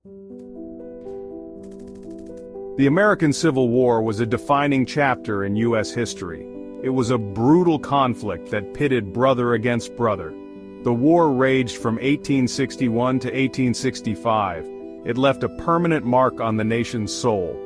The American Civil War was a defining chapter in U.S. history. It was a brutal conflict that pitted brother against brother. The war raged from 1861 to 1865. It left a permanent mark on the nation's soul.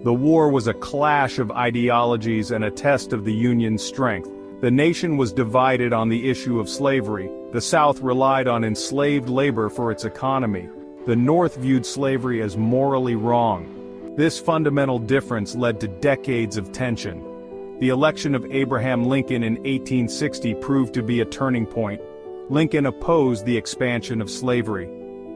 The war was a clash of ideologies and a test of the Union's strength. The nation was divided on the issue of slavery. The South relied on enslaved labor for its economy. The North viewed slavery as morally wrong. This fundamental difference led to decades of tension. The election of Abraham Lincoln in 1860 proved to be a turning point. Lincoln opposed the expansion of slavery.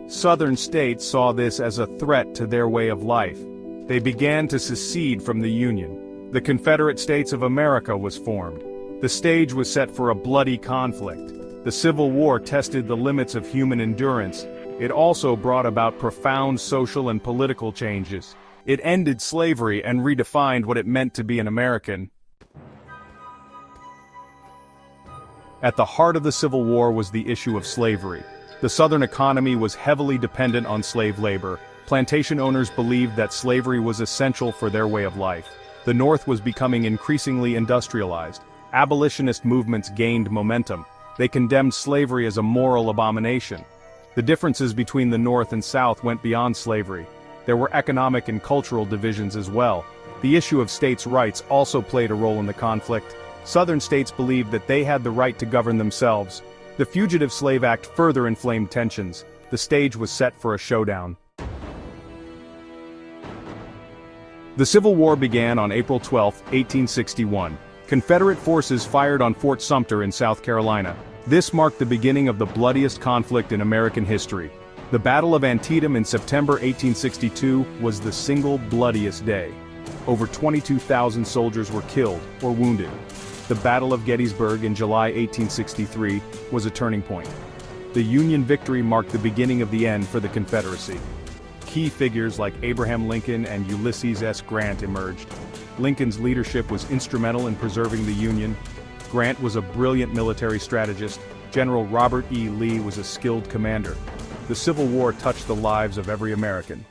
Southern states saw this as a threat to their way of life. They began to secede from the Union. The Confederate States of America was formed. The stage was set for a bloody conflict. The Civil War tested the limits of human endurance. It also brought about profound social and political changes. It ended slavery and redefined what it meant to be an American. At the heart of the Civil War was the issue of slavery. The Southern economy was heavily dependent on slave labor. Plantation owners believed that slavery was essential for their way of life. The North was becoming increasingly industrialized. Abolitionist movements gained momentum. They condemned slavery as a moral abomination. The differences between the North and South went beyond slavery. There were economic and cultural divisions as well. The issue of states' rights also played a role in the conflict. Southern states believed that they had the right to govern themselves. The Fugitive Slave Act further inflamed tensions. The stage was set for a showdown. The Civil War began on April 12, 1861. Confederate forces fired on Fort Sumter in South Carolina. This marked the beginning of the bloodiest conflict in American history. The Battle of Antietam in September 1862 was the single bloodiest day. Over 22,000 soldiers were killed or wounded. The Battle of Gettysburg in July 1863 was a turning point. The Union victory marked the beginning of the end for the Confederacy. Key figures like Abraham Lincoln and Ulysses S. Grant emerged. Lincoln's leadership was instrumental in preserving the Union. Grant was a brilliant military strategist. General Robert E. Lee was a skilled commander. The Civil War touched the lives of every American.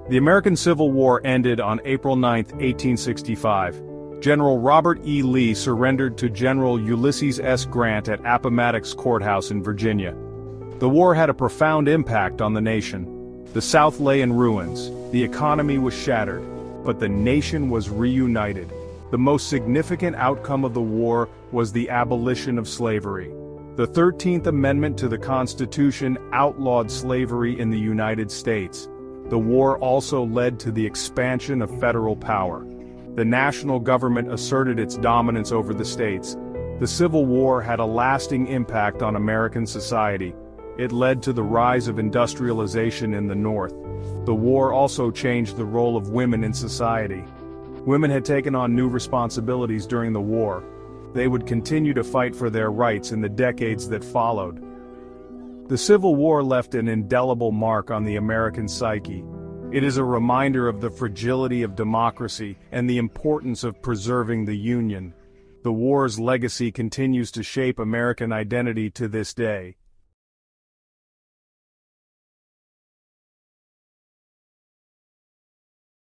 The American Civil War ended on April 9, 1865. General Robert E. Lee surrendered to General Ulysses S. Grant at Appomattox Courthouse in Virginia. The war had a profound impact on the nation. The South lay in ruins, the economy was shattered, but the nation was reunited. The most significant outcome of the war was the abolition of slavery. The 13th Amendment to the Constitution outlawed slavery in the United States. The war also led to the expansion of federal power. The national government asserted its dominance over the states. The Civil War had a lasting impact on American society. It led to the rise of industrialization in the North. The war also changed the role of women in society. Women had taken on new responsibilities during the war. They would continue to fight for their rights in the decades that followed. The Civil War left an indelible mark on the American psyche. It is a reminder of the fragility of democracy and the importance of preserving the Union. The war's legacy continues to shape American identity to this day.